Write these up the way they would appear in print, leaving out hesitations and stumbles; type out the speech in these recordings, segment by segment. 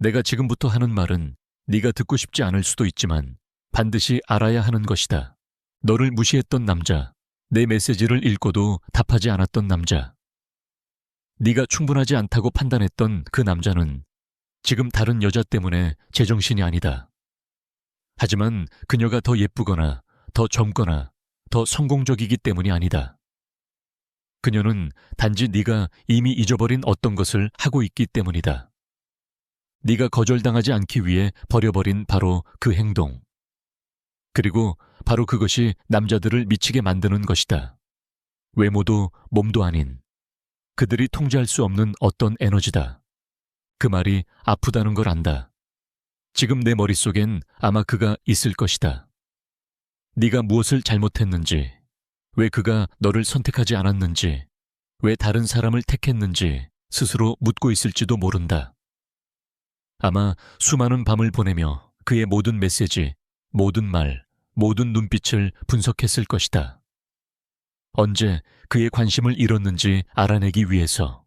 내가 지금부터 하는 말은 네가 듣고 싶지 않을 수도 있지만 반드시 알아야 하는 것이다. 너를 무시했던 남자, 내 메시지를 읽고도 답하지 않았던 남자. 네가 충분하지 않다고 판단했던 그 남자는 지금 다른 여자 때문에 제정신이 아니다. 하지만 그녀가 더 예쁘거나 더 젊거나 더 성공적이기 때문이 아니다. 그녀는 단지 네가 이미 잊어버린 어떤 것을 하고 있기 때문이다. 네가 거절당하지 않기 위해 버려버린 바로 그 행동. 그리고 바로 그것이 남자들을 미치게 만드는 것이다. 외모도 몸도 아닌 그들이 통제할 수 없는 어떤 에너지다. 그 말이 아프다는 걸 안다. 지금 내 머릿속엔 아마 그가 있을 것이다. 네가 무엇을 잘못했는지, 왜 그가 너를 선택하지 않았는지, 왜 다른 사람을 택했는지 스스로 묻고 있을지도 모른다. 아마 수많은 밤을 보내며 그의 모든 메시지, 모든 말, 모든 눈빛을 분석했을 것이다. 언제 그의 관심을 잃었는지 알아내기 위해서.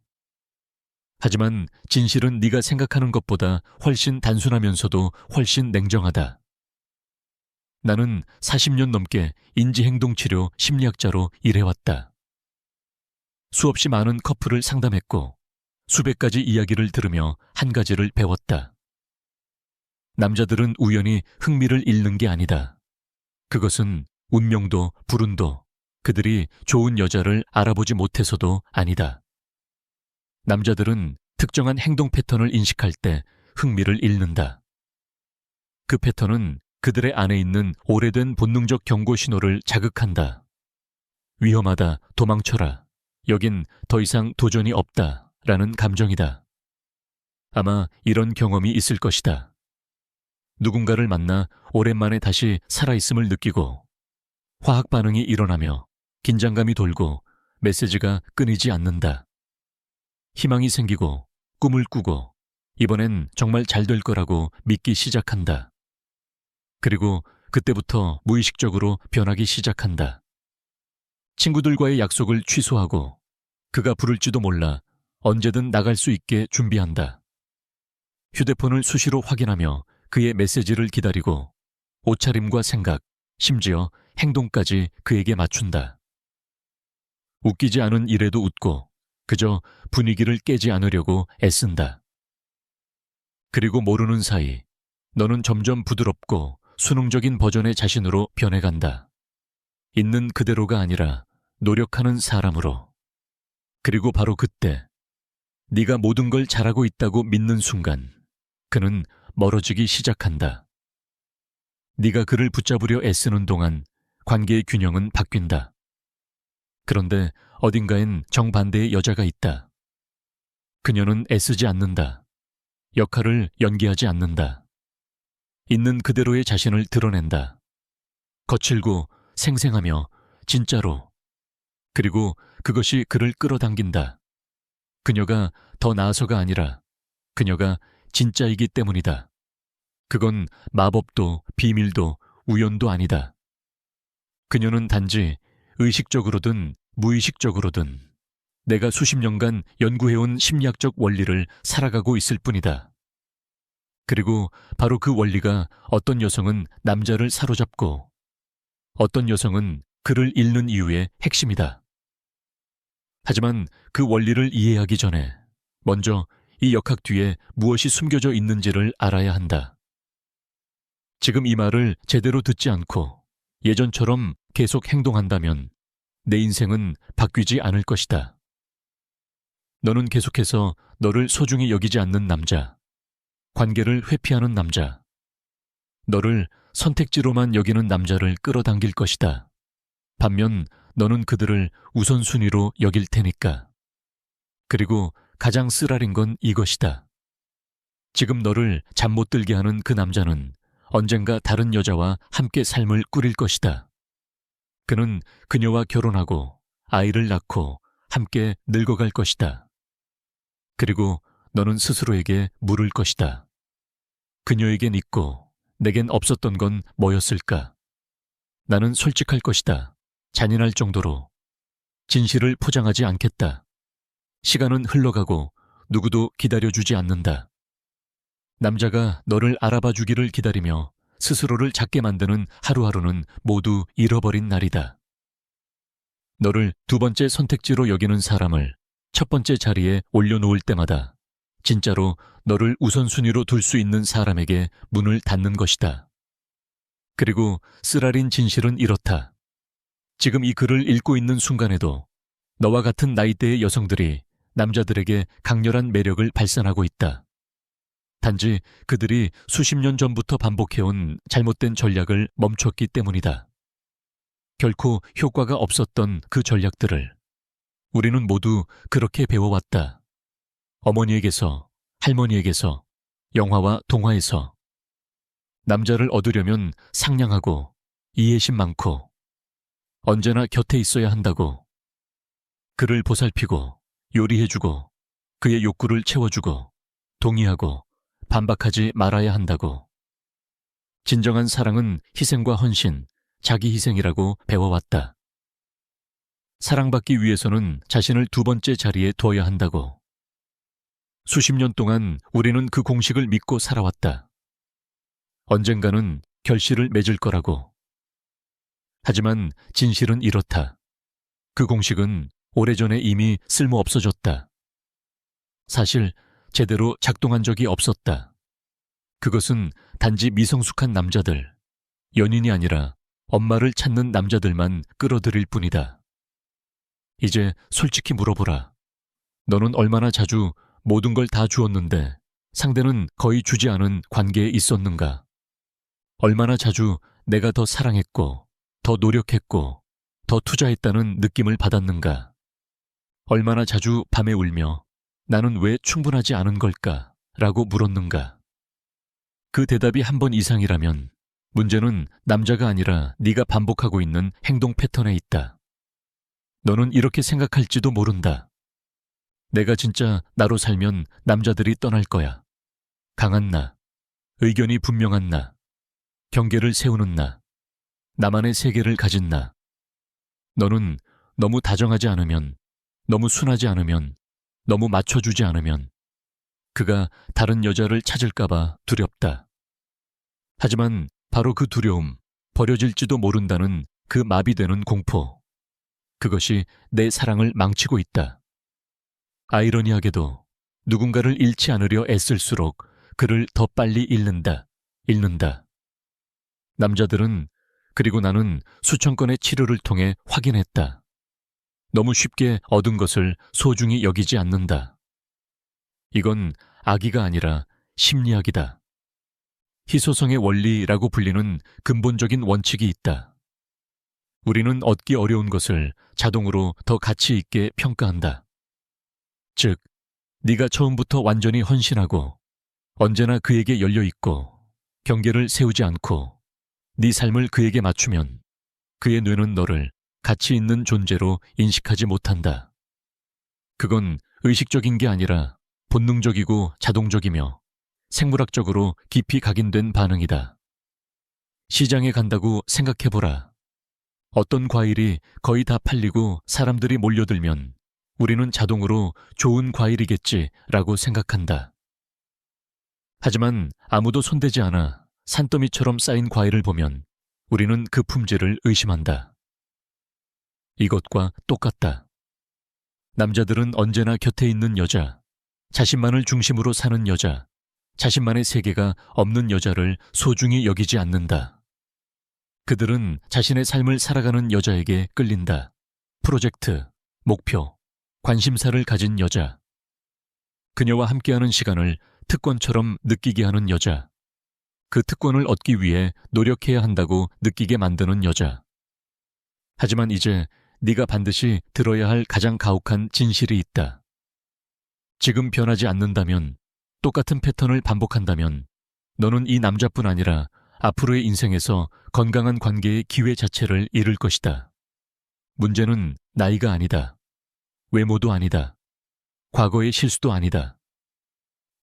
하지만 진실은 네가 생각하는 것보다 훨씬 단순하면서도 훨씬 냉정하다. 나는 40년 넘게 인지행동치료 심리학자로 일해왔다. 수없이 많은 커플을 상담했고 수백 가지 이야기를 들으며 한 가지를 배웠다. 남자들은 우연히 흥미를 잃는 게 아니다. 그것은 운명도 불운도 그들이 좋은 여자를 알아보지 못해서도 아니다. 남자들은 특정한 행동 패턴을 인식할 때 흥미를 잃는다. 그 패턴은 그들의 안에 있는 오래된 본능적 경고 신호를 자극한다. 위험하다, 도망쳐라. 여긴 더 이상 도전이 없다. 라는 감정이다. 아마 이런 경험이 있을 것이다. 누군가를 만나 오랜만에 다시 살아있음을 느끼고 화학 반응이 일어나며 긴장감이 돌고 메시지가 끊이지 않는다. 희망이 생기고 꿈을 꾸고 이번엔 정말 잘 될 거라고 믿기 시작한다. 그리고 그때부터 무의식적으로 변하기 시작한다. 친구들과의 약속을 취소하고 그가 부를지도 몰라 언제든 나갈 수 있게 준비한다. 휴대폰을 수시로 확인하며 그의 메시지를 기다리고 옷차림과 생각, 심지어 행동까지 그에게 맞춘다. 웃기지 않은 일에도 웃고 그저 분위기를 깨지 않으려고 애쓴다. 그리고 모르는 사이 너는 점점 부드럽고 수능적인 버전의 자신으로 변해간다. 있는 그대로가 아니라 노력하는 사람으로. 그리고 바로 그때 네가 모든 걸 잘하고 있다고 믿는 순간 그는 멀어지기 시작한다. 네가 그를 붙잡으려 애쓰는 동안 관계의 균형은 바뀐다. 그런데 어딘가엔 정반대의 여자가 있다. 그녀는 애쓰지 않는다. 역할을 연기하지 않는다. 있는 그대로의 자신을 드러낸다. 거칠고 생생하며 진짜로. 그리고 그것이 그를 끌어당긴다. 그녀가 더 나아서가 아니라 그녀가 진짜이기 때문이다. 그건 마법도 비밀도 우연도 아니다. 그녀는 단지 의식적으로든 무의식적으로든 내가 수십 년간 연구해온 심리학적 원리를 살아가고 있을 뿐이다. 그리고 바로 그 원리가 어떤 여성은 남자를 사로잡고 어떤 여성은 그를 잃는 이유의 핵심이다. 하지만 그 원리를 이해하기 전에 먼저 이 역학 뒤에 무엇이 숨겨져 있는지를 알아야 한다. 지금 이 말을 제대로 듣지 않고 예전처럼 계속 행동한다면 내 인생은 바뀌지 않을 것이다. 너는 계속해서 너를 소중히 여기지 않는 남자, 관계를 회피하는 남자, 너를 선택지로만 여기는 남자를 끌어당길 것이다. 반면 너는 그들을 우선순위로 여길 테니까. 그리고 가장 쓰라린 건 이것이다. 지금 너를 잠 못 들게 하는 그 남자는 언젠가 다른 여자와 함께 삶을 꾸릴 것이다. 그는 그녀와 결혼하고 아이를 낳고 함께 늙어갈 것이다. 그리고 너는 스스로에게 물을 것이다. 그녀에겐 있고 내겐 없었던 건 뭐였을까? 나는 솔직할 것이다. 잔인할 정도로. 진실을 포장하지 않겠다. 시간은 흘러가고 누구도 기다려주지 않는다. 남자가 너를 알아봐 주기를 기다리며 스스로를 작게 만드는 하루하루는 모두 잃어버린 날이다. 너를 두 번째 선택지로 여기는 사람을 첫 번째 자리에 올려놓을 때마다 진짜로 너를 우선순위로 둘 수 있는 사람에게 문을 닫는 것이다. 그리고 쓰라린 진실은 이렇다. 지금 이 글을 읽고 있는 순간에도 너와 같은 나이대의 여성들이 남자들에게 강렬한 매력을 발산하고 있다. 단지 그들이 수십 년 전부터 반복해온 잘못된 전략을 멈췄기 때문이다. 결코 효과가 없었던 그 전략들을 우리는 모두 그렇게 배워왔다. 어머니에게서, 할머니에게서, 영화와 동화에서. 남자를 얻으려면 상냥하고 이해심 많고 언제나 곁에 있어야 한다고. 그를 보살피고 요리해주고 그의 욕구를 채워주고 동의하고 반박하지 말아야 한다고. 진정한 사랑은 희생과 헌신, 자기 희생이라고 배워왔다. 사랑받기 위해서는 자신을 두 번째 자리에 둬야 한다고. 수십 년 동안 우리는 그 공식을 믿고 살아왔다. 언젠가는 결실을 맺을 거라고. 하지만 진실은 이렇다. 그 공식은 오래전에 이미 쓸모 없어졌다. 사실 제대로 작동한 적이 없었다. 그것은 단지 미성숙한 남자들, 연인이 아니라 엄마를 찾는 남자들만 끌어들일 뿐이다. 이제 솔직히 물어보라. 너는 얼마나 자주 모든 걸 다 주었는데 상대는 거의 주지 않은 관계에 있었는가? 얼마나 자주 내가 더 사랑했고, 더 노력했고, 더 투자했다는 느낌을 받았는가? 얼마나 자주 밤에 울며 나는 왜 충분하지 않은 걸까? 라고 물었는가? 그 대답이 한 번 이상이라면 문제는 남자가 아니라 네가 반복하고 있는 행동 패턴에 있다. 너는 이렇게 생각할지도 모른다. 내가 진짜 나로 살면 남자들이 떠날 거야. 강한 나, 의견이 분명한 나, 경계를 세우는 나, 나만의 세계를 가진 나. 너는 너무 다정하지 않으면, 너무 순하지 않으면, 너무 맞춰주지 않으면 그가 다른 여자를 찾을까봐 두렵다. 하지만 바로 그 두려움, 버려질지도 모른다는 그 마비되는 공포, 그것이 내 사랑을 망치고 있다. 아이러니하게도 누군가를 잃지 않으려 애쓸수록 그를 더 빨리 잃는다. 남자들은, 그리고 나는 수천 건의 치료를 통해 확인했다. 너무 쉽게 얻은 것을 소중히 여기지 않는다. 이건 악의가 아니라 심리학이다. 희소성의 원리라고 불리는 근본적인 원칙이 있다. 우리는 얻기 어려운 것을 자동으로 더 가치 있게 평가한다. 즉, 네가 처음부터 완전히 헌신하고 언제나 그에게 열려있고 경계를 세우지 않고 네 삶을 그에게 맞추면 그의 뇌는 너를 가치 있는 존재로 인식하지 못한다. 그건 의식적인 게 아니라 본능적이고 자동적이며 생물학적으로 깊이 각인된 반응이다. 시장에 간다고 생각해보라. 어떤 과일이 거의 다 팔리고 사람들이 몰려들면 우리는 자동으로 좋은 과일이겠지라고 생각한다. 하지만 아무도 손대지 않아 산더미처럼 쌓인 과일을 보면 우리는 그 품질을 의심한다. 이것과 똑같다. 남자들은 언제나 곁에 있는 여자, 자신만을 중심으로 사는 여자, 자신만의 세계가 없는 여자를 소중히 여기지 않는다. 그들은 자신의 삶을 살아가는 여자에게 끌린다. 프로젝트, 목표, 관심사를 가진 여자. 그녀와 함께하는 시간을 특권처럼 느끼게 하는 여자. 그 특권을 얻기 위해 노력해야 한다고 느끼게 만드는 여자. 하지만 이제 네가 반드시 들어야 할 가장 가혹한 진실이 있다. 지금 변하지 않는다면, 똑같은 패턴을 반복한다면 너는 이 남자뿐 아니라 앞으로의 인생에서 건강한 관계의 기회 자체를 잃을 것이다. 문제는 나이가 아니다. 외모도 아니다. 과거의 실수도 아니다.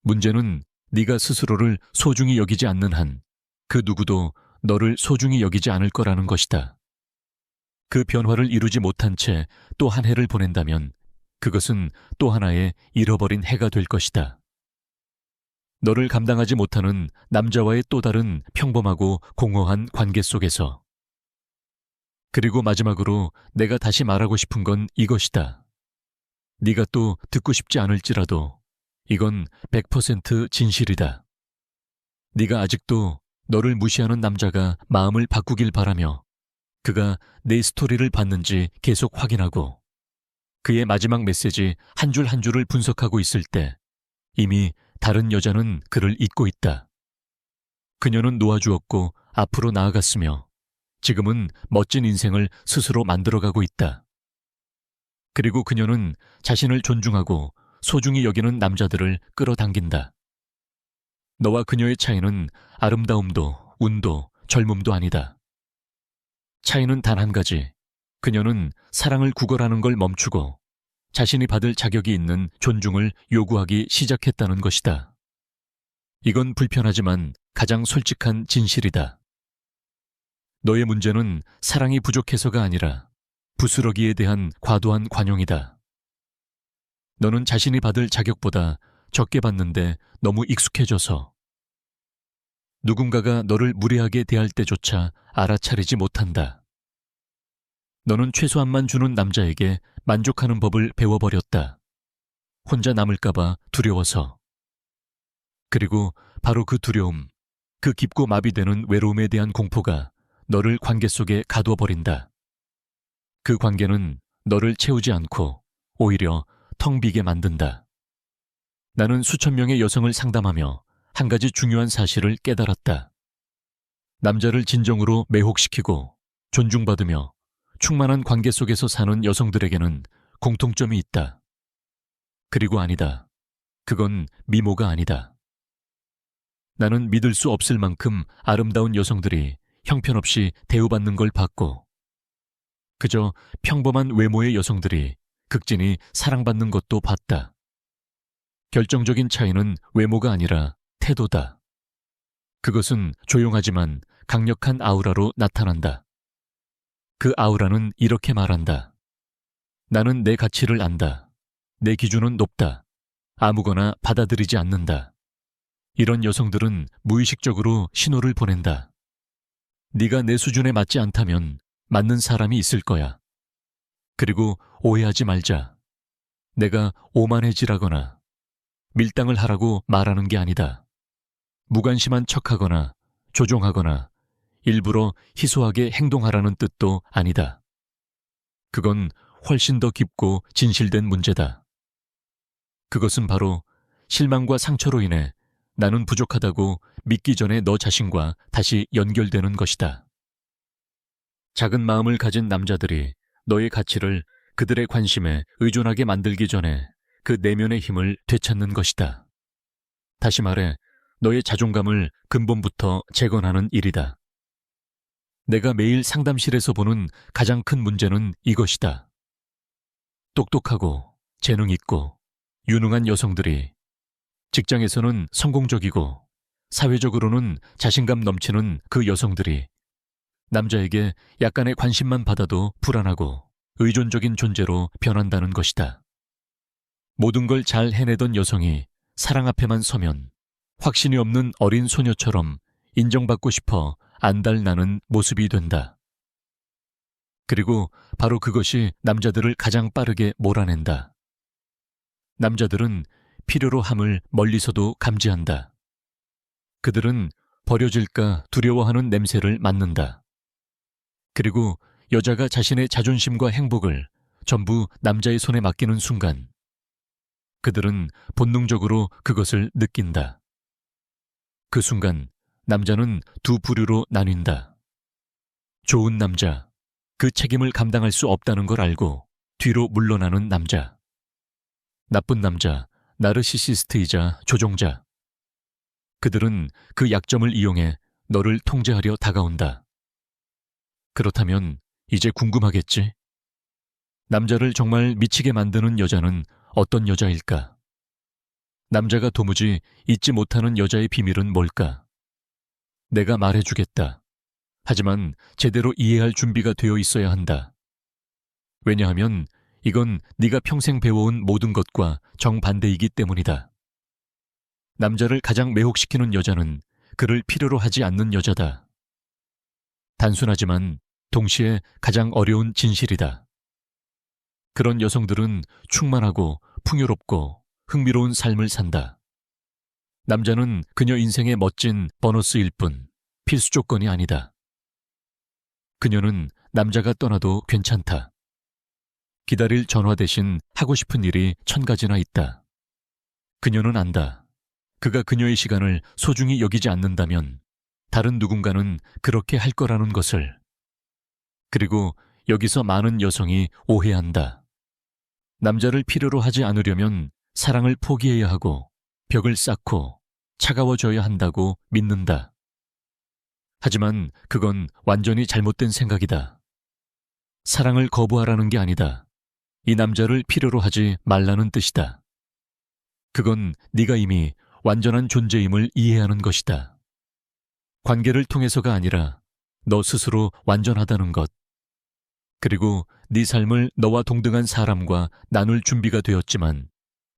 문제는 네가 스스로를 소중히 여기지 않는 한 그 누구도 너를 소중히 여기지 않을 거라는 것이다. 그 변화를 이루지 못한 채 또 한 해를 보낸다면 그것은 또 하나의 잃어버린 해가 될 것이다. 너를 감당하지 못하는 남자와의 또 다른 평범하고 공허한 관계 속에서. 그리고 마지막으로 내가 다시 말하고 싶은 건 이것이다. 네가 또 듣고 싶지 않을지라도 이건 100% 진실이다. 네가 아직도 너를 무시하는 남자가 마음을 바꾸길 바라며 그가 내 스토리를 봤는지 계속 확인하고 그의 마지막 메시지 한 줄 한 줄을 분석하고 있을 때 이미 다른 여자는 그를 잊고 있다. 그녀는 놓아주었고 앞으로 나아갔으며 지금은 멋진 인생을 스스로 만들어가고 있다. 그리고 그녀는 자신을 존중하고 소중히 여기는 남자들을 끌어당긴다. 너와 그녀의 차이는 아름다움도 운도 젊음도 아니다. 차이는 단 한 가지. 그녀는 사랑을 구걸하는 걸 멈추고 자신이 받을 자격이 있는 존중을 요구하기 시작했다는 것이다. 이건 불편하지만 가장 솔직한 진실이다. 너의 문제는 사랑이 부족해서가 아니라 부스러기에 대한 과도한 관용이다. 너는 자신이 받을 자격보다 적게 받는데 너무 익숙해져서 누군가가 너를 무례하게 대할 때조차 알아차리지 못한다. 너는 최소한만 주는 남자에게 만족하는 법을 배워버렸다. 혼자 남을까봐 두려워서. 그리고 바로 그 두려움, 그 깊고 마비되는 외로움에 대한 공포가 너를 관계 속에 가둬버린다. 그 관계는 너를 채우지 않고 오히려 텅 비게 만든다. 나는 수천 명의 여성을 상담하며 한 가지 중요한 사실을 깨달았다. 남자를 진정으로 매혹시키고 존중받으며 충만한 관계 속에서 사는 여성들에게는 공통점이 있다. 그리고 아니다. 그건 미모가 아니다. 나는 믿을 수 없을 만큼 아름다운 여성들이 형편없이 대우받는 걸 봤고 그저 평범한 외모의 여성들이 극진히 사랑받는 것도 봤다. 결정적인 차이는 외모가 아니라 태도다. 그것은 조용하지만 강력한 아우라로 나타난다. 그 아우라는 이렇게 말한다. 나는 내 가치를 안다. 내 기준은 높다. 아무거나 받아들이지 않는다. 이런 여성들은 무의식적으로 신호를 보낸다. 네가 내 수준에 맞지 않다면 맞는 사람이 있을 거야. 그리고 오해하지 말자. 내가 오만해지라거나 밀당을 하라고 말하는 게 아니다. 무관심한 척하거나 조종하거나 일부러 희소하게 행동하라는 뜻도 아니다. 그건 훨씬 더 깊고 진실된 문제다. 그것은 바로 실망과 상처로 인해 나는 부족하다고 믿기 전에 너 자신과 다시 연결되는 것이다. 작은 마음을 가진 남자들이 너의 가치를 그들의 관심에 의존하게 만들기 전에 그 내면의 힘을 되찾는 것이다. 다시 말해, 너의 자존감을 근본부터 재건하는 일이다. 내가 매일 상담실에서 보는 가장 큰 문제는 이것이다. 똑똑하고 재능 있고 유능한 여성들이 직장에서는 성공적이고 사회적으로는 자신감 넘치는 그 여성들이 남자에게 약간의 관심만 받아도 불안하고 의존적인 존재로 변한다는 것이다. 모든 걸 잘 해내던 여성이 사랑 앞에만 서면 확신이 없는 어린 소녀처럼 인정받고 싶어 안달나는 모습이 된다. 그리고 바로 그것이 남자들을 가장 빠르게 몰아낸다. 남자들은 필요로 함을 멀리서도 감지한다. 그들은 버려질까 두려워하는 냄새를 맡는다. 그리고 여자가 자신의 자존심과 행복을 전부 남자의 손에 맡기는 순간 그들은 본능적으로 그것을 느낀다. 그 순간 남자는 두 부류로 나뉜다. 좋은 남자, 그 책임을 감당할 수 없다는 걸 알고 뒤로 물러나는 남자. 나쁜 남자, 나르시시스트이자 조종자. 그들은 그 약점을 이용해 너를 통제하려 다가온다. 그렇다면 이제 궁금하겠지? 남자를 정말 미치게 만드는 여자는 어떤 여자일까? 남자가 도무지 잊지 못하는 여자의 비밀은 뭘까? 내가 말해주겠다. 하지만 제대로 이해할 준비가 되어 있어야 한다. 왜냐하면 이건 네가 평생 배워온 모든 것과 정반대이기 때문이다. 남자를 가장 매혹시키는 여자는 그를 필요로 하지 않는 여자다. 단순하지만 동시에 가장 어려운 진실이다. 그런 여성들은 충만하고 풍요롭고 흥미로운 삶을 산다. 남자는 그녀 인생의 멋진 보너스일 뿐 필수 조건이 아니다. 그녀는 남자가 떠나도 괜찮다. 기다릴 전화 대신 하고 싶은 일이 1000가지나 있다. 그녀는 안다. 그가 그녀의 시간을 소중히 여기지 않는다면 다른 누군가는 그렇게 할 거라는 것을. 그리고 여기서 많은 여성이 오해한다. 남자를 필요로 하지 않으려면 사랑을 포기해야 하고 벽을 쌓고 차가워져야 한다고 믿는다. 하지만 그건 완전히 잘못된 생각이다. 사랑을 거부하라는 게 아니다. 이 남자를 필요로 하지 말라는 뜻이다. 그건 네가 이미 완전한 존재임을 이해하는 것이다. 관계를 통해서가 아니라 너 스스로 완전하다는 것. 그리고 네 삶을 너와 동등한 사람과 나눌 준비가 되었지만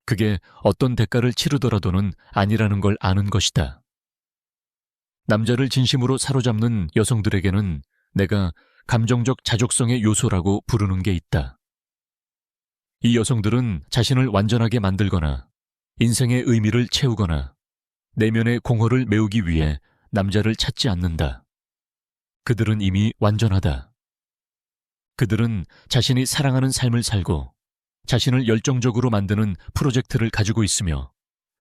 그게 어떤 대가를 치르더라도는 아니라는 걸 아는 것이다. 남자를 진심으로 사로잡는 여성들에게는 내가 감정적 자족성의 요소라고 부르는 게 있다. 이 여성들은 자신을 완전하게 만들거나 인생의 의미를 채우거나 내면의 공허를 메우기 위해 남자를 찾지 않는다. 그들은 이미 완전하다. 그들은 자신이 사랑하는 삶을 살고 자신을 열정적으로 만드는 프로젝트를 가지고 있으며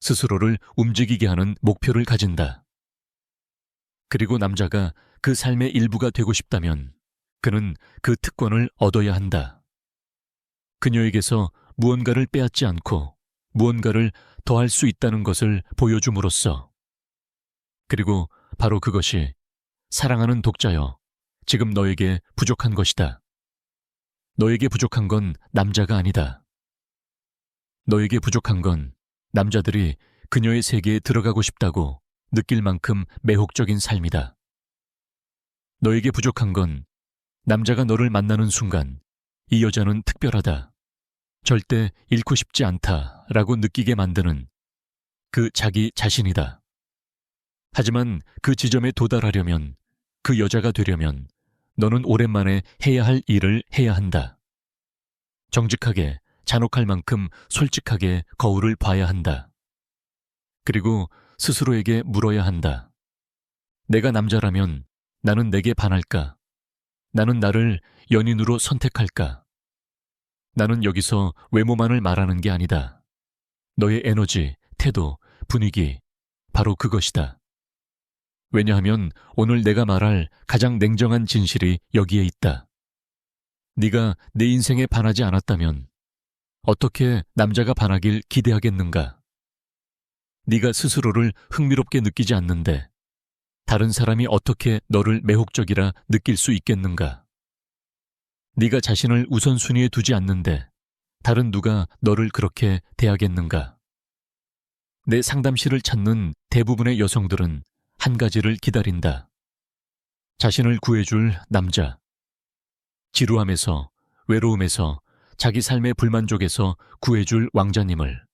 스스로를 움직이게 하는 목표를 가진다. 그리고 남자가 그 삶의 일부가 되고 싶다면 그는 그 특권을 얻어야 한다. 그녀에게서 무언가를 빼앗지 않고 무언가를 더할 수 있다는 것을 보여줌으로써. 그리고 바로 그것이 사랑하는 독자여, 지금 너에게 부족한 것이다. 너에게 부족한 건 남자가 아니다. 너에게 부족한 건 남자들이 그녀의 세계에 들어가고 싶다고 느낄 만큼 매혹적인 삶이다. 너에게 부족한 건 남자가 너를 만나는 순간 이 여자는 특별하다. 절대 잃고 싶지 않다라고 느끼게 만드는 그 자기 자신이다. 하지만 그 지점에 도달하려면, 그 여자가 되려면 너는 오랜만에 해야 할 일을 해야 한다. 정직하게, 잔혹할 만큼 솔직하게 거울을 봐야 한다. 그리고 스스로에게 물어야 한다. 내가 남자라면 나는 내게 반할까? 나는 나를 연인으로 선택할까? 나는 여기서 외모만을 말하는 게 아니다. 너의 에너지, 태도, 분위기, 바로 그것이다. 왜냐하면 오늘 내가 말할 가장 냉정한 진실이 여기에 있다. 네가 내 인생에 반하지 않았다면 어떻게 남자가 반하길 기대하겠는가? 네가 스스로를 흥미롭게 느끼지 않는데 다른 사람이 어떻게 너를 매혹적이라 느낄 수 있겠는가? 네가 자신을 우선순위에 두지 않는데 다른 누가 너를 그렇게 대하겠는가? 내 상담실을 찾는 대부분의 여성들은 한 가지를 기다린다. 자신을 구해줄 남자. 지루함에서, 외로움에서, 자기 삶의 불만족에서 구해줄 왕자님을.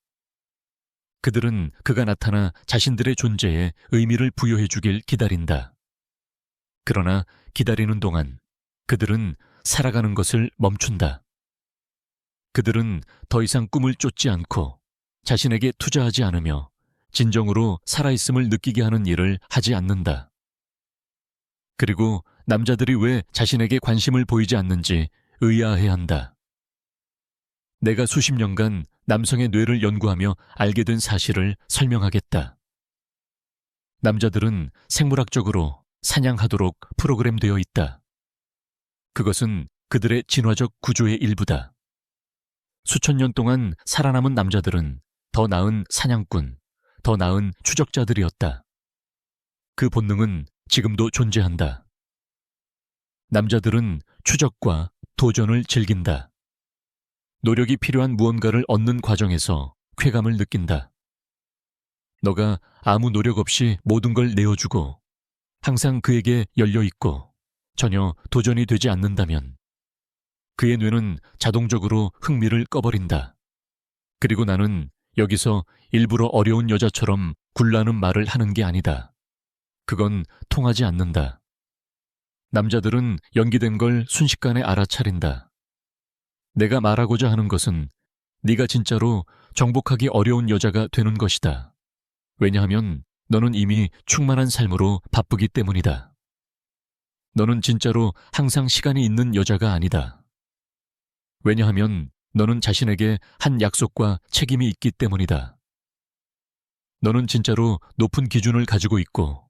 그들은 그가 나타나 자신들의 존재에 의미를 부여해 주길 기다린다. 그러나 기다리는 동안 그들은 살아가는 것을 멈춘다. 그들은 더 이상 꿈을 쫓지 않고 자신에게 투자하지 않으며 진정으로 살아있음을 느끼게 하는 일을 하지 않는다. 그리고 남자들이 왜 자신에게 관심을 보이지 않는지 의아해한다. 내가 수십 년간 남성의 뇌를 연구하며 알게 된 사실을 설명하겠다. 남자들은 생물학적으로 사냥하도록 프로그램되어 있다. 그것은 그들의 진화적 구조의 일부다. 수천 년 동안 살아남은 남자들은 더 나은 사냥꾼, 더 나은 추적자들이었다. 그 본능은 지금도 존재한다. 남자들은 추적과 도전을 즐긴다. 노력이 필요한 무언가를 얻는 과정에서 쾌감을 느낀다. 너가 아무 노력 없이 모든 걸 내어주고 항상 그에게 열려있고 전혀 도전이 되지 않는다면 그의 뇌는 자동적으로 흥미를 꺼버린다. 그리고 나는 여기서 일부러 어려운 여자처럼 굴라는 말을 하는 게 아니다. 그건 통하지 않는다. 남자들은 연기된 걸 순식간에 알아차린다. 내가 말하고자 하는 것은 네가 진짜로 정복하기 어려운 여자가 되는 것이다. 왜냐하면 너는 이미 충만한 삶으로 바쁘기 때문이다. 너는 진짜로 항상 시간이 있는 여자가 아니다. 왜냐하면 너는 자신에게 한 약속과 책임이 있기 때문이다. 너는 진짜로 높은 기준을 가지고 있고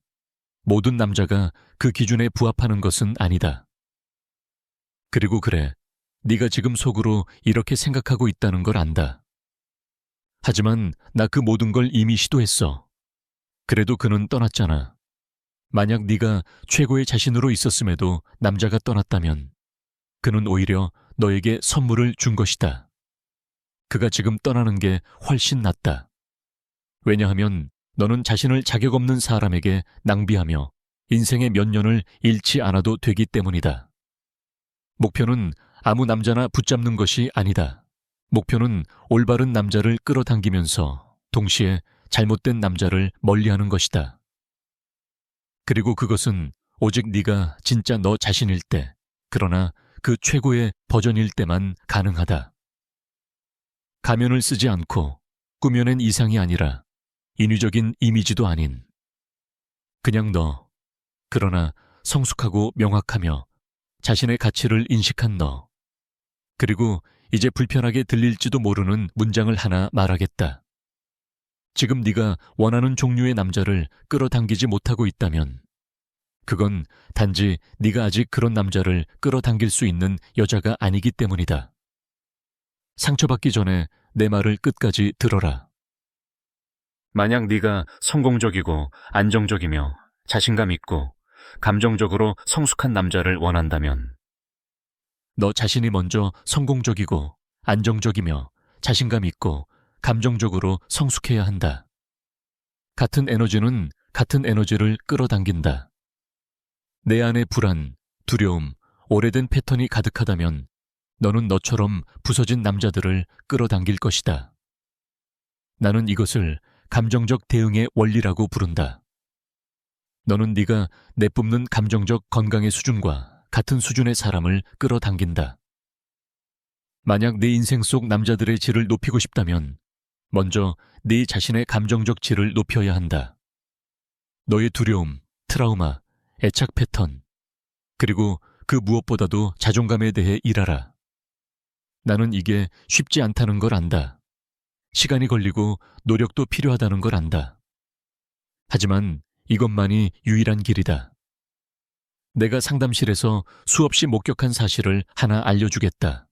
모든 남자가 그 기준에 부합하는 것은 아니다. 그리고 그래, 네가 지금 속으로 이렇게 생각하고 있다는 걸 안다. 하지만 나 그 모든 걸 이미 시도했어. 그래도 그는 떠났잖아. 만약 네가 최고의 자신으로 있었음에도 남자가 떠났다면 그는 오히려 너에게 선물을 준 것이다. 그가 지금 떠나는 게 훨씬 낫다. 왜냐하면 너는 자신을 자격 없는 사람에게 낭비하며 인생의 몇 년을 잃지 않아도 되기 때문이다. 목표는 아무 남자나 붙잡는 것이 아니다. 목표는 올바른 남자를 끌어당기면서 동시에 잘못된 남자를 멀리하는 것이다. 그리고 그것은 오직 네가 진짜 너 자신일 때, 그러나 그 최고의 버전일 때만 가능하다. 가면을 쓰지 않고 꾸며낸 이상이 아니라 인위적인 이미지도 아닌 그냥 너, 그러나 성숙하고 명확하며 자신의 가치를 인식한 너. 그리고 이제 불편하게 들릴지도 모르는 문장을 하나 말하겠다. 지금 네가 원하는 종류의 남자를 끌어당기지 못하고 있다면 그건 단지 네가 아직 그런 남자를 끌어당길 수 있는 여자가 아니기 때문이다. 상처받기 전에 내 말을 끝까지 들어라. 만약 네가 성공적이고 안정적이며 자신감 있고 감정적으로 성숙한 남자를 원한다면 너 자신이 먼저 성공적이고 안정적이며 자신감 있고 감정적으로 성숙해야 한다. 같은 에너지는 같은 에너지를 끌어당긴다. 내 안에 불안, 두려움, 오래된 패턴이 가득하다면 너는 너처럼 부서진 남자들을 끌어당길 것이다. 나는 이것을 감정적 대응의 원리라고 부른다. 너는 네가 내뿜는 감정적 건강의 수준과 같은 수준의 사람을 끌어당긴다. 만약 내 인생 속 남자들의 질을 높이고 싶다면 먼저 네 자신의 감정적 질을 높여야 한다. 너의 두려움, 트라우마, 애착 패턴, 그리고 그 무엇보다도 자존감에 대해 일하라. 나는 이게 쉽지 않다는 걸 안다. 시간이 걸리고 노력도 필요하다는 걸 안다. 하지만 이것만이 유일한 길이다. 내가 상담실에서 수없이 목격한 사실을 하나 알려주겠다.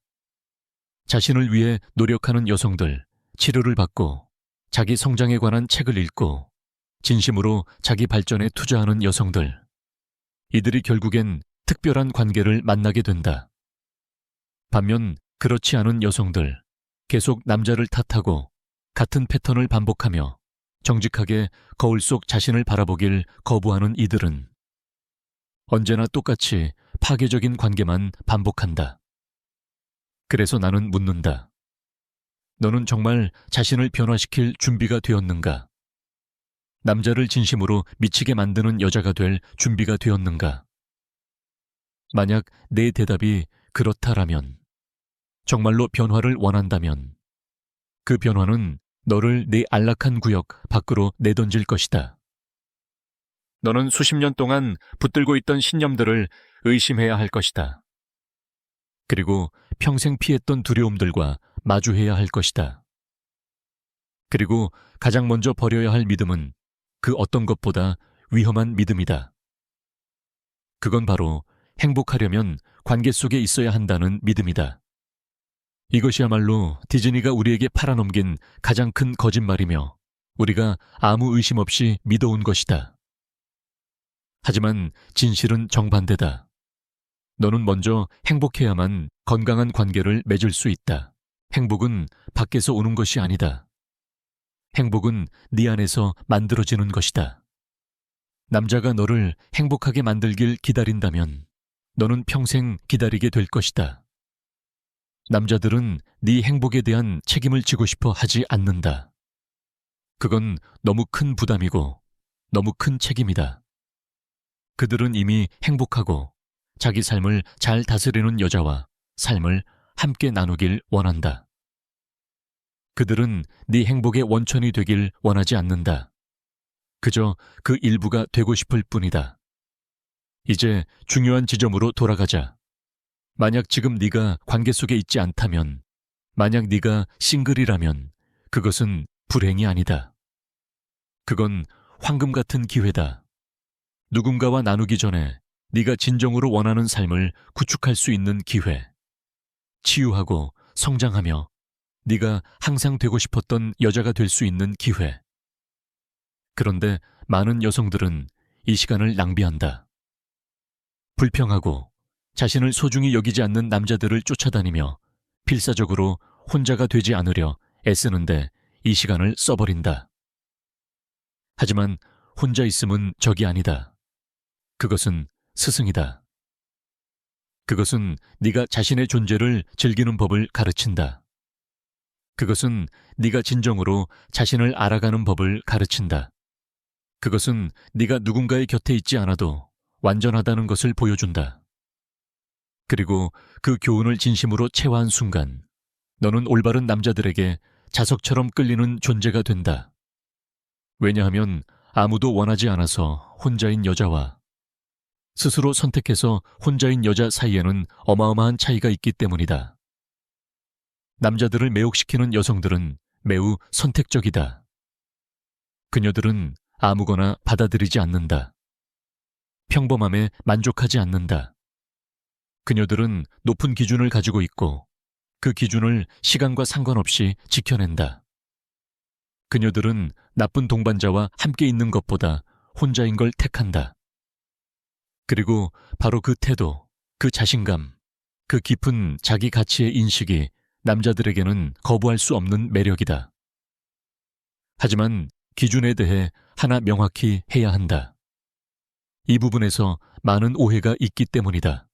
자신을 위해 노력하는 여성들, 치료를 받고 자기 성장에 관한 책을 읽고 진심으로 자기 발전에 투자하는 여성들. 이들이 결국엔 특별한 관계를 만나게 된다. 반면 그렇지 않은 여성들, 계속 남자를 탓하고 같은 패턴을 반복하며 정직하게 거울 속 자신을 바라보길 거부하는 이들은 언제나 똑같이 파괴적인 관계만 반복한다. 그래서 나는 묻는다. 너는 정말 자신을 변화시킬 준비가 되었는가? 남자를 진심으로 미치게 만드는 여자가 될 준비가 되었는가? 만약 내 대답이 그렇다라면, 정말로 변화를 원한다면 그 변화는 너를 내 안락한 구역 밖으로 내던질 것이다. 너는 수십 년 동안 붙들고 있던 신념들을 의심해야 할 것이다. 그리고 평생 피했던 두려움들과 마주해야 할 것이다. 그리고 가장 먼저 버려야 할 믿음은 그 어떤 것보다 위험한 믿음이다. 그건 바로 행복하려면 관계 속에 있어야 한다는 믿음이다. 이것이야말로 디즈니가 우리에게 팔아넘긴 가장 큰 거짓말이며 우리가 아무 의심 없이 믿어온 것이다. 하지만 진실은 정반대다. 너는 먼저 행복해야만 건강한 관계를 맺을 수 있다. 행복은 밖에서 오는 것이 아니다. 행복은 네 안에서 만들어지는 것이다. 남자가 너를 행복하게 만들길 기다린다면 너는 평생 기다리게 될 것이다. 남자들은 네 행복에 대한 책임을 지고 싶어 하지 않는다. 그건 너무 큰 부담이고 너무 큰 책임이다. 그들은 이미 행복하고 자기 삶을 잘 다스리는 여자와 삶을 함께 나누길 원한다. 그들은 네 행복의 원천이 되길 원하지 않는다. 그저 그 일부가 되고 싶을 뿐이다. 이제 중요한 지점으로 돌아가자. 만약 지금 네가 관계 속에 있지 않다면, 만약 네가 싱글이라면 그것은 불행이 아니다. 그건 황금 같은 기회다. 누군가와 나누기 전에 네가 진정으로 원하는 삶을 구축할 수 있는 기회. 치유하고 성장하며 네가 항상 되고 싶었던 여자가 될 수 있는 기회. 그런데 많은 여성들은 이 시간을 낭비한다. 불평하고 자신을 소중히 여기지 않는 남자들을 쫓아다니며 필사적으로 혼자가 되지 않으려 애쓰는데 이 시간을 써버린다. 하지만 혼자 있음은 적이 아니다. 그것은 스승이다. 그것은 네가 자신의 존재를 즐기는 법을 가르친다. 그것은 네가 진정으로 자신을 알아가는 법을 가르친다. 그것은 네가 누군가의 곁에 있지 않아도 완전하다는 것을 보여준다. 그리고 그 교훈을 진심으로 체화한 순간 너는 올바른 남자들에게 자석처럼 끌리는 존재가 된다. 왜냐하면 아무도 원하지 않아서 혼자인 여자와 스스로 선택해서 혼자인 여자 사이에는 어마어마한 차이가 있기 때문이다. 남자들을 매혹시키는 여성들은 매우 선택적이다. 그녀들은 아무거나 받아들이지 않는다. 평범함에 만족하지 않는다. 그녀들은 높은 기준을 가지고 있고 그 기준을 시간과 상관없이 지켜낸다. 그녀들은 나쁜 동반자와 함께 있는 것보다 혼자인 걸 택한다. 그리고 바로 그 태도, 그 자신감, 그 깊은 자기 가치의 인식이 남자들에게는 거부할 수 없는 매력이다. 하지만 기준에 대해 하나 명확히 해야 한다. 이 부분에서 많은 오해가 있기 때문이다.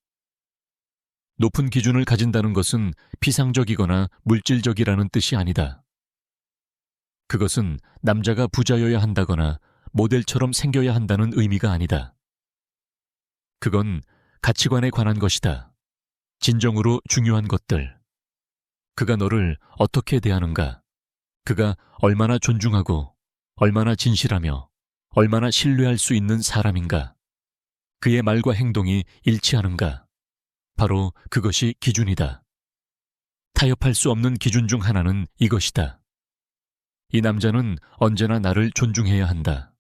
높은 기준을 가진다는 것은 피상적이거나 물질적이라는 뜻이 아니다. 그것은 남자가 부자여야 한다거나 모델처럼 생겨야 한다는 의미가 아니다. 그건 가치관에 관한 것이다. 진정으로 중요한 것들. 그가 너를 어떻게 대하는가? 그가 얼마나 존중하고 얼마나 진실하며 얼마나 신뢰할 수 있는 사람인가? 그의 말과 행동이 일치하는가? 바로 그것이 기준이다. 타협할 수 없는 기준 중 하나는 이것이다. 이 남자는 언제나 나를 존중해야 한다.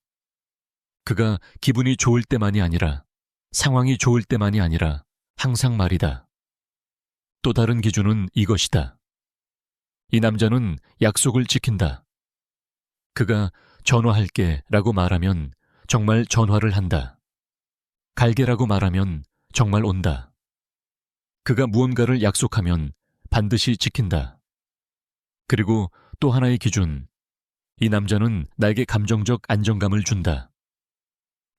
그가 기분이 좋을 때만이 아니라 상황이 좋을 때만이 아니라 항상 말이다. 또 다른 기준은 이것이다. 이 남자는 약속을 지킨다. 그가 전화할게 라고 말하면 정말 전화를 한다. 갈게라고 말하면 정말 온다. 그가 무언가를 약속하면 반드시 지킨다. 그리고 또 하나의 기준. 이 남자는 나에게 감정적 안정감을 준다.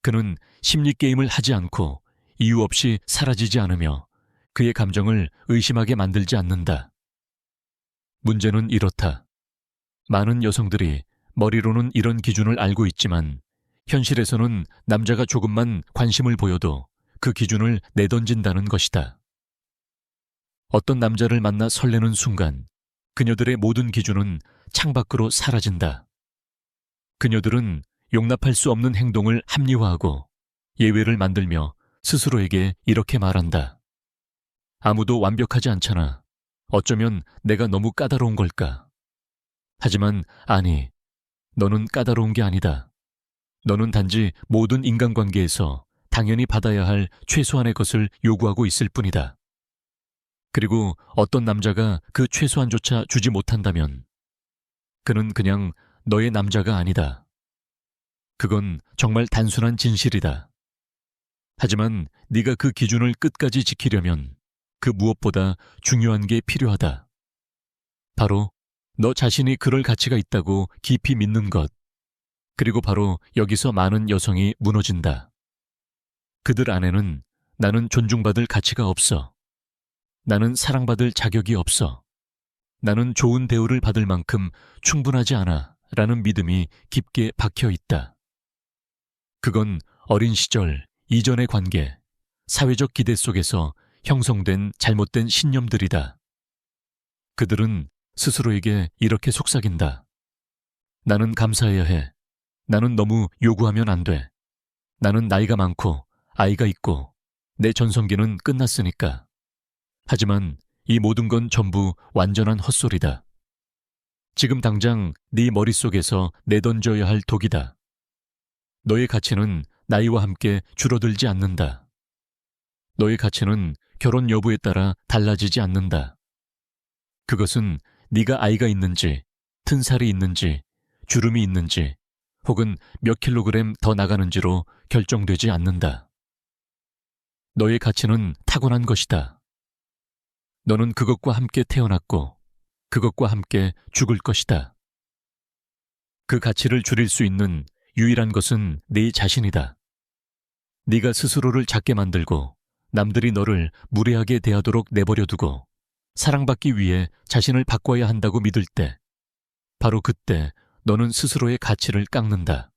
그는 심리게임을 하지 않고 이유 없이 사라지지 않으며 그의 감정을 의심하게 만들지 않는다. 문제는 이렇다. 많은 여성들이 머리로는 이런 기준을 알고 있지만 현실에서는 남자가 조금만 관심을 보여도 그 기준을 내던진다는 것이다. 어떤 남자를 만나 설레는 순간 그녀들의 모든 기준은 창밖으로 사라진다. 그녀들은 용납할 수 없는 행동을 합리화하고 예외를 만들며 스스로에게 이렇게 말한다. 아무도 완벽하지 않잖아. 어쩌면 내가 너무 까다로운 걸까? 하지만 아니, 너는 까다로운 게 아니다. 너는 단지 모든 인간관계에서 당연히 받아야 할 최소한의 것을 요구하고 있을 뿐이다. 그리고 어떤 남자가 그 최소한조차 주지 못한다면 그는 그냥 너의 남자가 아니다. 그건 정말 단순한 진실이다. 하지만 네가 그 기준을 끝까지 지키려면 그 무엇보다 중요한 게 필요하다. 바로 너 자신이 그럴 가치가 있다고 깊이 믿는 것. 그리고 바로 여기서 많은 여성이 무너진다. 그들 안에는 나는 존중받을 가치가 없어. 나는 사랑받을 자격이 없어. 나는 좋은 대우를 받을 만큼 충분하지 않아. 라는 믿음이 깊게 박혀 있다. 그건 어린 시절, 이전의 관계, 사회적 기대 속에서 형성된 잘못된 신념들이다. 그들은 스스로에게 이렇게 속삭인다. 나는 감사해야 해. 나는 너무 요구하면 안 돼. 나는 나이가 많고 아이가 있고 내 전성기는 끝났으니까. 하지만 이 모든 건 전부 완전한 헛소리다. 지금 당장 네 머릿속에서 내던져야 할 독이다. 너의 가치는 나이와 함께 줄어들지 않는다. 너의 가치는 결혼 여부에 따라 달라지지 않는다. 그것은 네가 아이가 있는지, 튼살이 있는지, 주름이 있는지, 혹은 몇 킬로그램 더 나가는지로 결정되지 않는다. 너의 가치는 타고난 것이다. 너는 그것과 함께 태어났고 그것과 함께 죽을 것이다. 그 가치를 줄일 수 있는 유일한 것은 네 자신이다. 네가 스스로를 작게 만들고 남들이 너를 무례하게 대하도록 내버려 두고 사랑받기 위해 자신을 바꿔야 한다고 믿을 때, 바로 그때 너는 스스로의 가치를 깎는다.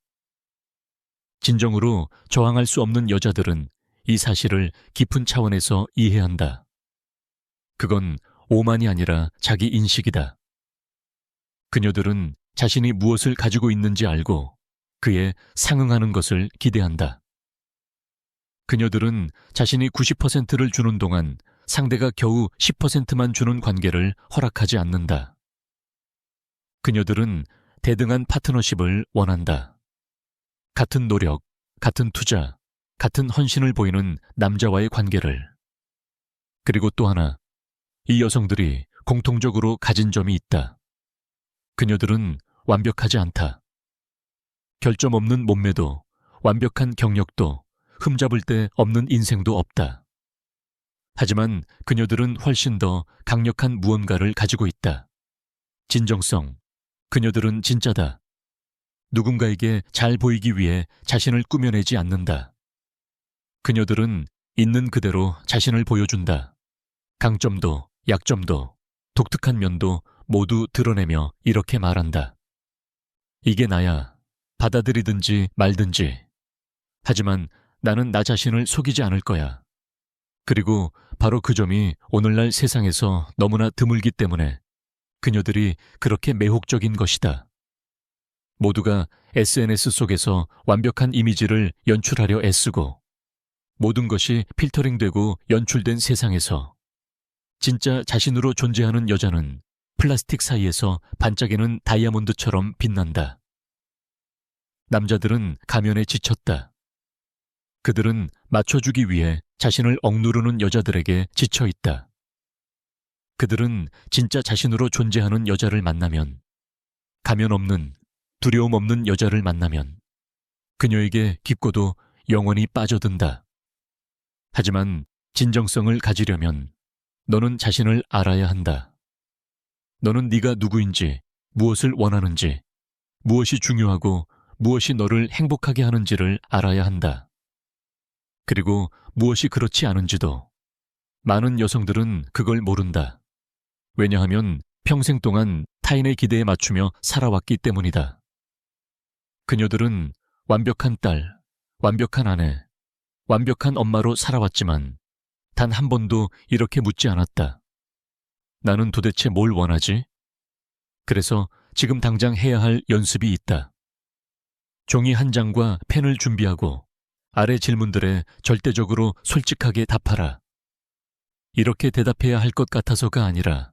진정으로 저항할 수 없는 여자들은 이 사실을 깊은 차원에서 이해한다. 그건 오만이 아니라 자기 인식이다. 그녀들은 자신이 무엇을 가지고 있는지 알고 그에 상응하는 것을 기대한다. 그녀들은 자신이 90%를 주는 동안 상대가 겨우 10%만 주는 관계를 허락하지 않는다. 그녀들은 대등한 파트너십을 원한다. 같은 노력, 같은 투자, 같은 헌신을 보이는 남자와의 관계를. 그리고 또 하나, 이 여성들이 공통적으로 가진 점이 있다. 그녀들은 완벽하지 않다. 결점 없는 몸매도, 완벽한 경력도, 흠잡을 데 없는 인생도 없다. 하지만 그녀들은 훨씬 더 강력한 무언가를 가지고 있다. 진정성. 그녀들은 진짜다. 누군가에게 잘 보이기 위해 자신을 꾸며내지 않는다. 그녀들은 있는 그대로 자신을 보여준다. 강점도, 약점도, 독특한 면도 모두 드러내며 이렇게 말한다. 이게 나야. 받아들이든지 말든지. 하지만 나는 나 자신을 속이지 않을 거야. 그리고 바로 그 점이 오늘날 세상에서 너무나 드물기 때문에 그녀들이 그렇게 매혹적인 것이다. 모두가 SNS 속에서 완벽한 이미지를 연출하려 애쓰고 모든 것이 필터링되고 연출된 세상에서 진짜 자신으로 존재하는 여자는 플라스틱 사이에서 반짝이는 다이아몬드처럼 빛난다. 남자들은 가면에 지쳤다. 그들은 맞춰주기 위해 자신을 억누르는 여자들에게 지쳐 있다. 그들은 진짜 자신으로 존재하는 여자를 만나면, 가면 없는, 두려움 없는 여자를 만나면 그녀에게 깊고도 영원히 빠져든다. 하지만 진정성을 가지려면 너는 자신을 알아야 한다. 너는 네가 누구인지, 무엇을 원하는지, 무엇이 중요하고 무엇이 너를 행복하게 하는지를 알아야 한다. 그리고 무엇이 그렇지 않은지도. 많은 여성들은 그걸 모른다. 왜냐하면 평생 동안 타인의 기대에 맞추며 살아왔기 때문이다. 그녀들은 완벽한 딸, 완벽한 아내, 완벽한 엄마로 살아왔지만 단 한 번도 이렇게 묻지 않았다. 나는 도대체 뭘 원하지? 그래서 지금 당장 해야 할 연습이 있다. 종이 한 장과 펜을 준비하고 아래 질문들에 절대적으로 솔직하게 답하라. 이렇게 대답해야 할 것 같아서가 아니라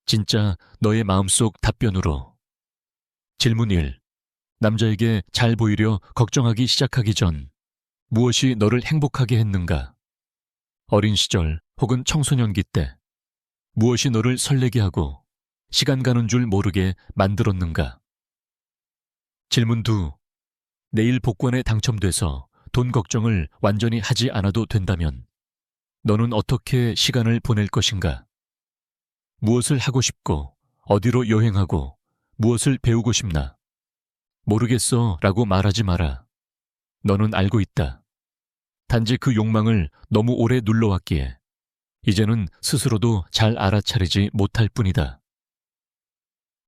진짜 너의 마음속 답변으로. 질문 1. 남자에게 잘 보이려 걱정하기 시작하기 전 무엇이 너를 행복하게 했는가? 어린 시절 혹은 청소년기 때 무엇이 너를 설레게 하고 시간 가는 줄 모르게 만들었는가? 질문 2. 내일 복권에 당첨돼서 돈 걱정을 완전히 하지 않아도 된다면 너는 어떻게 시간을 보낼 것인가? 무엇을 하고 싶고 어디로 여행하고 무엇을 배우고 싶나? 모르겠어 라고 말하지 마라. 너는 알고 있다. 단지 그 욕망을 너무 오래 눌러왔기에 이제는 스스로도 잘 알아차리지 못할 뿐이다.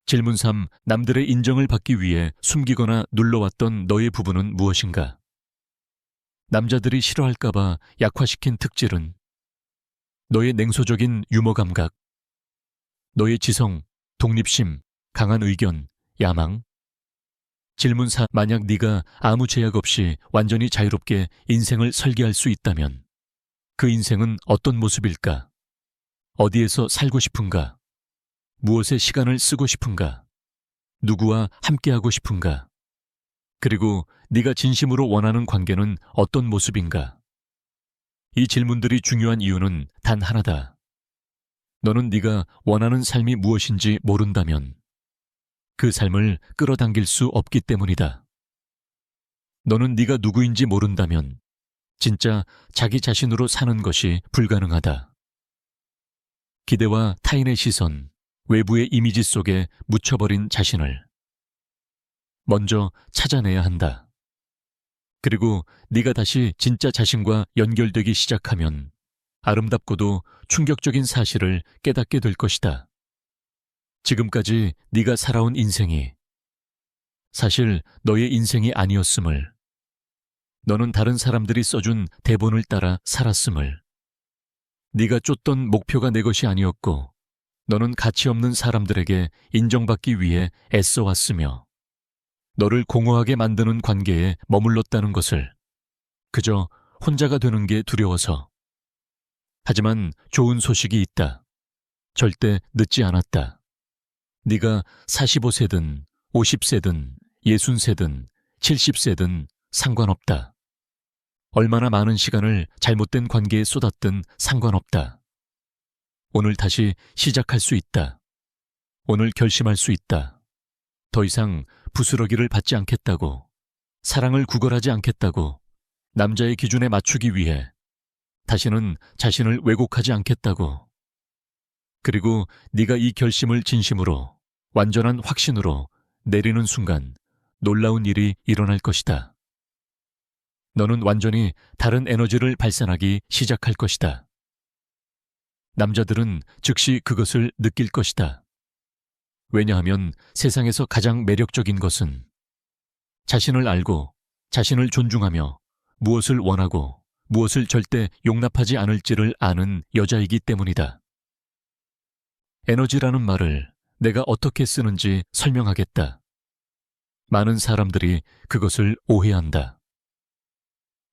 질문 3. 남들의 인정을 받기 위해 숨기거나 눌러왔던 너의 부분은 무엇인가? 남자들이 싫어할까봐 약화시킨 특질은? 너의 냉소적인 유머 감각, 너의 지성, 독립심, 강한 의견, 야망? 질문 4. 만약 네가 아무 제약 없이 완전히 자유롭게 인생을 설계할 수 있다면 그 인생은 어떤 모습일까? 어디에서 살고 싶은가? 무엇에 시간을 쓰고 싶은가? 누구와 함께하고 싶은가? 그리고 네가 진심으로 원하는 관계는 어떤 모습인가? 이 질문들이 중요한 이유는 단 하나다. 너는 네가 원하는 삶이 무엇인지 모른다면 그 삶을 끌어당길 수 없기 때문이다. 너는 네가 누구인지 모른다면 진짜 자기 자신으로 사는 것이 불가능하다. 기대와 타인의 시선, 외부의 이미지 속에 묻혀버린 자신을 먼저 찾아내야 한다. 그리고 네가 다시 진짜 자신과 연결되기 시작하면 아름답고도 충격적인 사실을 깨닫게 될 것이다. 지금까지 네가 살아온 인생이 사실 너의 인생이 아니었음을, 너는 다른 사람들이 써준 대본을 따라 살았음을, 네가 쫓던 목표가 내 것이 아니었고 너는 가치 없는 사람들에게 인정받기 위해 애써왔으며 너를 공허하게 만드는 관계에 머물렀다는 것을 그저 혼자가 되는 게 두려워서. 하지만 좋은 소식이 있다. 절대 늦지 않았다. 네가 45세든 50세든 60세든 70세든 상관없다. 얼마나 많은 시간을 잘못된 관계에 쏟았든 상관없다. 오늘 다시 시작할 수 있다. 오늘 결심할 수 있다. 더 이상 부스러기를 받지 않겠다고, 사랑을 구걸하지 않겠다고, 남자의 기준에 맞추기 위해 다시는 자신을 왜곡하지 않겠다고. 그리고 네가 이 결심을 진심으로, 완전한 확신으로 내리는 순간 놀라운 일이 일어날 것이다. 너는 완전히 다른 에너지를 발산하기 시작할 것이다. 남자들은 즉시 그것을 느낄 것이다. 왜냐하면 세상에서 가장 매력적인 것은 자신을 알고 자신을 존중하며 무엇을 원하고 무엇을 절대 용납하지 않을지를 아는 여자이기 때문이다. 에너지라는 말을 내가 어떻게 쓰는지 설명하겠다. 많은 사람들이 그것을 오해한다.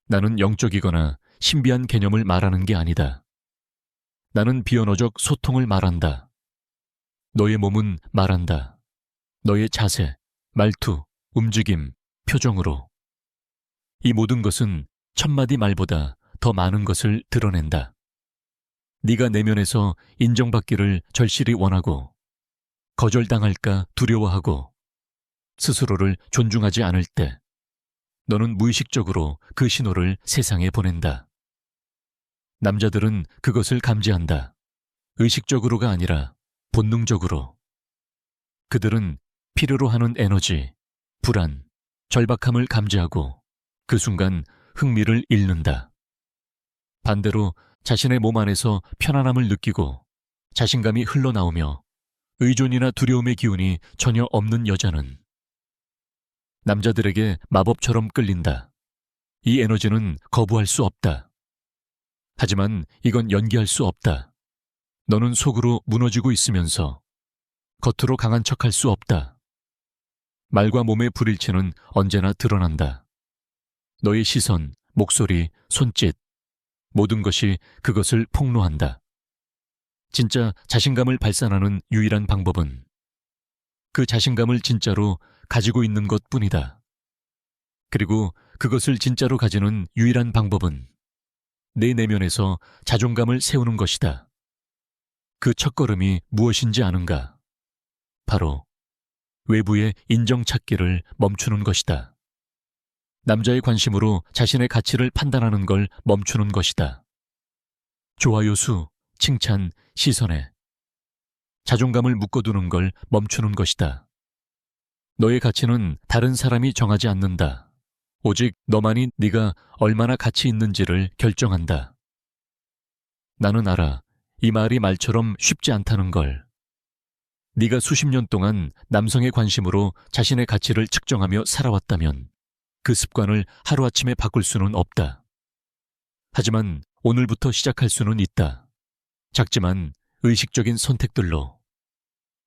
나는 영적이거나 신비한 개념을 말하는 게 아니다. 나는 비언어적 소통을 말한다. 너의 몸은 말한다. 너의 자세, 말투, 움직임, 표정으로. 이 모든 것은 천마디 말보다 더 많은 것을 드러낸다. 네가 내면에서 인정받기를 절실히 원하고 거절당할까 두려워하고 스스로를 존중하지 않을 때 너는 무의식적으로 그 신호를 세상에 보낸다. 남자들은 그것을 감지한다. 의식적으로가 아니라 본능적으로. 그들은 필요로 하는 에너지, 불안, 절박함을 감지하고 그 순간 흥미를 잃는다. 반대로 자신의 몸 안에서 편안함을 느끼고 자신감이 흘러나오며 의존이나 두려움의 기운이 전혀 없는 여자는 남자들에게 마법처럼 끌린다. 이 에너지는 거부할 수 없다. 하지만 이건 연기할 수 없다. 너는 속으로 무너지고 있으면서 겉으로 강한 척할 수 없다. 말과 몸의 불일치는 언제나 드러난다. 너의 시선, 목소리, 손짓, 모든 것이 그것을 폭로한다. 진짜 자신감을 발산하는 유일한 방법은 그 자신감을 진짜로 가지고 있는 것뿐이다. 그리고 그것을 진짜로 가지는 유일한 방법은 내 내면에서 자존감을 세우는 것이다. 그 첫걸음이 무엇인지 아는가? 바로 외부의 인정찾기를 멈추는 것이다. 남자의 관심으로 자신의 가치를 판단하는 걸 멈추는 것이다. 좋아요 수, 칭찬, 시선에 자존감을 묶어두는 걸 멈추는 것이다. 너의 가치는 다른 사람이 정하지 않는다. 오직 너만이 네가 얼마나 가치 있는지를 결정한다. 나는 알아. 이 말이 말처럼 쉽지 않다는 걸. 네가 수십 년 동안 남성의 관심으로 자신의 가치를 측정하며 살아왔다면 그 습관을 하루아침에 바꿀 수는 없다. 하지만 오늘부터 시작할 수는 있다. 작지만 의식적인 선택들로.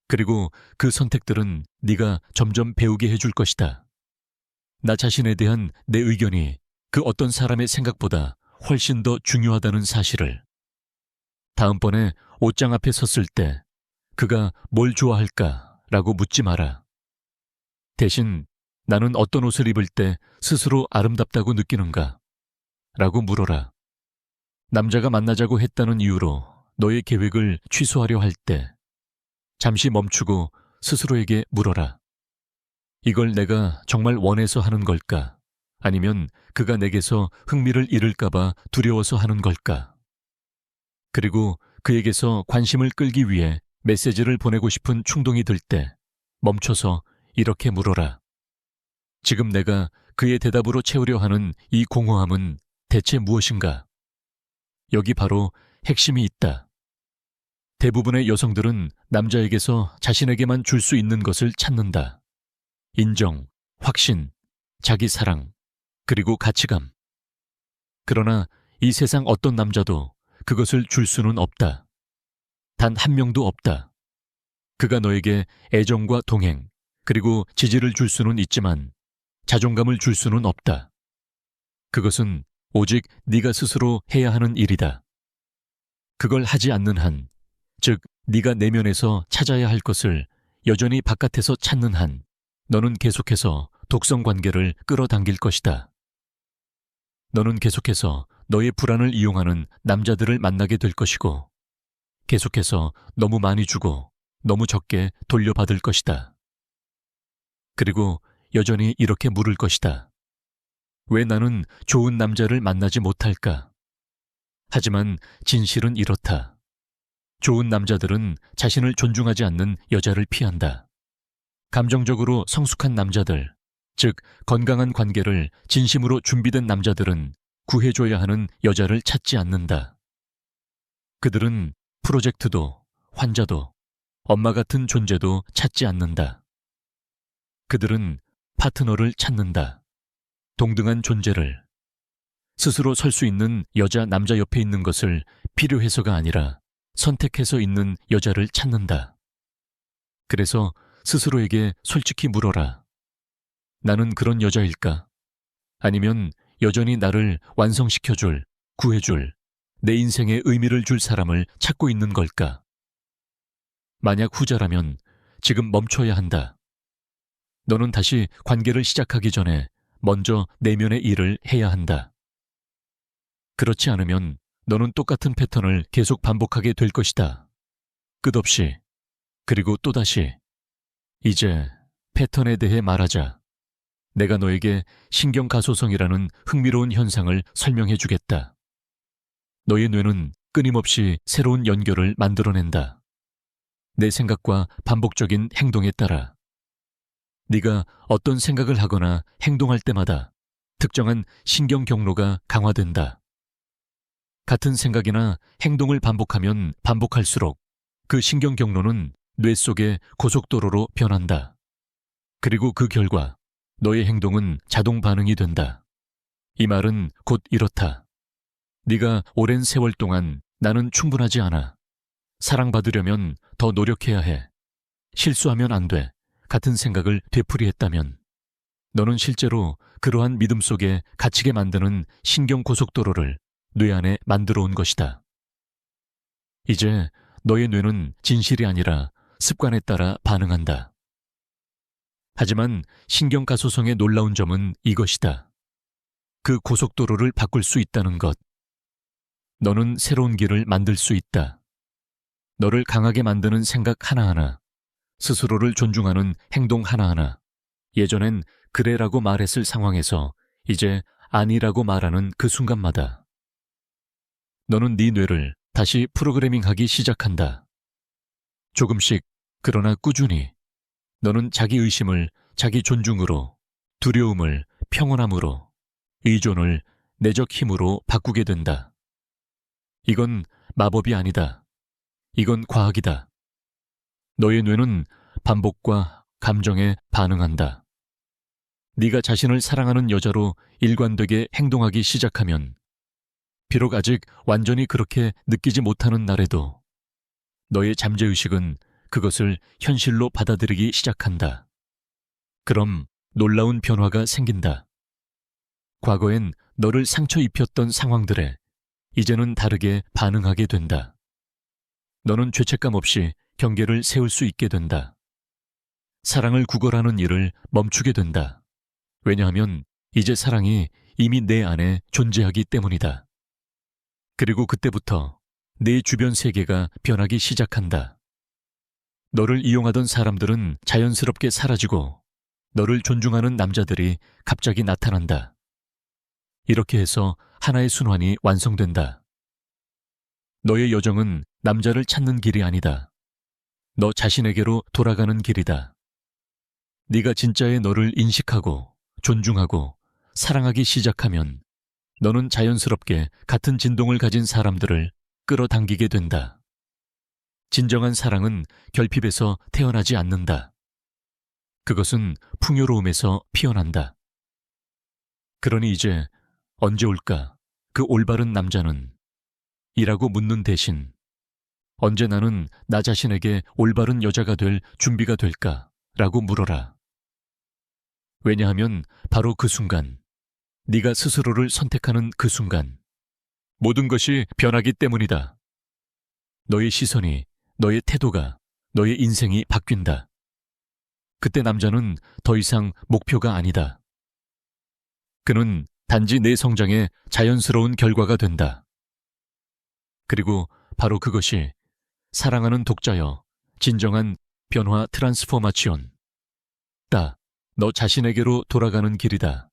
그리고 그 선택들은 네가 점점 배우게 해줄 것이다. 나 자신에 대한 내 의견이 그 어떤 사람의 생각보다 훨씬 더 중요하다는 사실을. 다음번에 옷장 앞에 섰을 때 그가 뭘 좋아할까라고 묻지 마라. 대신 나는 어떤 옷을 입을 때 스스로 아름답다고 느끼는가? 라고 물어라. 남자가 만나자고 했다는 이유로 너의 계획을 취소하려 할 때 잠시 멈추고 스스로에게 물어라. 이걸 내가 정말 원해서 하는 걸까? 아니면 그가 내게서 흥미를 잃을까봐 두려워서 하는 걸까? 그리고 그에게서 관심을 끌기 위해 메시지를 보내고 싶은 충동이 들 때 멈춰서 이렇게 물어라. 지금 내가 그의 대답으로 채우려 하는 이 공허함은 대체 무엇인가? 여기 바로 핵심이 있다. 대부분의 여성들은 남자에게서 자신에게만 줄 수 있는 것을 찾는다. 인정, 확신, 자기 사랑, 그리고 가치감. 그러나 이 세상 어떤 남자도 그것을 줄 수는 없다. 단 한 명도 없다. 그가 너에게 애정과 동행, 그리고 지지를 줄 수는 있지만 자존감을 줄 수는 없다. 그것은 오직 네가 스스로 해야 하는 일이다. 그걸 하지 않는 한, 즉 네가 내면에서 찾아야 할 것을 여전히 바깥에서 찾는 한, 너는 계속해서 독성 관계를 끌어당길 것이다. 너는 계속해서 너의 불안을 이용하는 남자들을 만나게 될 것이고, 계속해서 너무 많이 주고 너무 적게 돌려받을 것이다. 그리고 여전히 이렇게 물을 것이다. 왜 나는 좋은 남자를 만나지 못할까? 하지만 진실은 이렇다. 좋은 남자들은 자신을 존중하지 않는 여자를 피한다. 감정적으로 성숙한 남자들, 즉 건강한 관계를 진심으로 준비된 남자들은 구해줘야 하는 여자를 찾지 않는다. 그들은 프로젝트도, 환자도, 엄마 같은 존재도 찾지 않는다. 그들은 파트너를 찾는다. 동등한 존재를. 스스로 설 수 있는 여자, 남자 옆에 있는 것을 필요해서가 아니라 선택해서 있는 여자를 찾는다. 그래서 스스로에게 솔직히 물어라. 나는 그런 여자일까? 아니면 여전히 나를 완성시켜줄, 구해줄, 내 인생에 의미를 줄 사람을 찾고 있는 걸까? 만약 후자라면 지금 멈춰야 한다. 너는 다시 관계를 시작하기 전에 먼저 내면의 일을 해야 한다. 그렇지 않으면 너는 똑같은 패턴을 계속 반복하게 될 것이다. 끝없이, 그리고 또다시. 이제 패턴에 대해 말하자. 내가 너에게 신경가소성이라는 흥미로운 현상을 설명해 주겠다. 너의 뇌는 끊임없이 새로운 연결을 만들어낸다. 내 생각과 반복적인 행동에 따라. 네가 어떤 생각을 하거나 행동할 때마다 특정한 신경 경로가 강화된다. 같은 생각이나 행동을 반복하면 반복할수록 그 신경 경로는 뇌 속의 고속도로로 변한다. 그리고 그 결과 너의 행동은 자동 반응이 된다. 이 말은 곧 이렇다. 네가 오랜 세월 동안 나는 충분하지 않아. 사랑받으려면 더 노력해야 해. 실수하면 안 돼. 같은 생각을 되풀이했다면 너는 실제로 그러한 믿음 속에 갇히게 만드는 신경 고속도로를 뇌 안에 만들어 온 것이다. 이제 너의 뇌는 진실이 아니라 습관에 따라 반응한다. 하지만 신경가소성의 놀라운 점은 이것이다. 그 고속도로를 바꿀 수 있다는 것. 너는 새로운 길을 만들 수 있다. 너를 강하게 만드는 생각 하나하나, 스스로를 존중하는 행동 하나하나, 예전엔 그래라고 말했을 상황에서 이제 아니라고 말하는 그 순간마다 너는 네 뇌를 다시 프로그래밍하기 시작한다. 조금씩, 그러나 꾸준히 너는 자기 의심을 자기 존중으로, 두려움을 평온함으로, 의존을 내적 힘으로 바꾸게 된다. 이건 마법이 아니다. 이건 과학이다. 너의 뇌는 반복과 감정에 반응한다. 네가 자신을 사랑하는 여자로 일관되게 행동하기 시작하면, 비록 아직 완전히 그렇게 느끼지 못하는 날에도 너의 잠재의식은 그것을 현실로 받아들이기 시작한다. 그럼 놀라운 변화가 생긴다. 과거엔 너를 상처 입혔던 상황들에 이제는 다르게 반응하게 된다. 너는 죄책감 없이 경계를 세울 수 있게 된다. 사랑을 구걸하는 일을 멈추게 된다. 왜냐하면 이제 사랑이 이미 내 안에 존재하기 때문이다. 그리고 그때부터 내 주변 세계가 변하기 시작한다. 너를 이용하던 사람들은 자연스럽게 사라지고 너를 존중하는 남자들이 갑자기 나타난다. 이렇게 해서 하나의 순환이 완성된다. 너의 여정은 남자를 찾는 길이 아니다. 너 자신에게로 돌아가는 길이다. 네가 진짜의 너를 인식하고 존중하고 사랑하기 시작하면 너는 자연스럽게 같은 진동을 가진 사람들을 끌어당기게 된다. 진정한 사랑은 결핍에서 태어나지 않는다. 그것은 풍요로움에서 피어난다. 그러니 이제 언제 올까 그 올바른 남자는? 이라고 묻는 대신 언제 나는 나 자신에게 올바른 여자가 될 준비가 될까? 라고 물어라. 왜냐하면 바로 그 순간, 네가 스스로를 선택하는 그 순간, 모든 것이 변하기 때문이다. 너의 시선이, 너의 태도가, 너의 인생이 바뀐다. 그때 남자는 더 이상 목표가 아니다. 그는 단지 내 성장의 자연스러운 결과가 된다. 그리고 바로 그것이 사랑하는 독자여, 진정한 변화 트랜스포마치온. 너 자신에게로 돌아가는 길이다.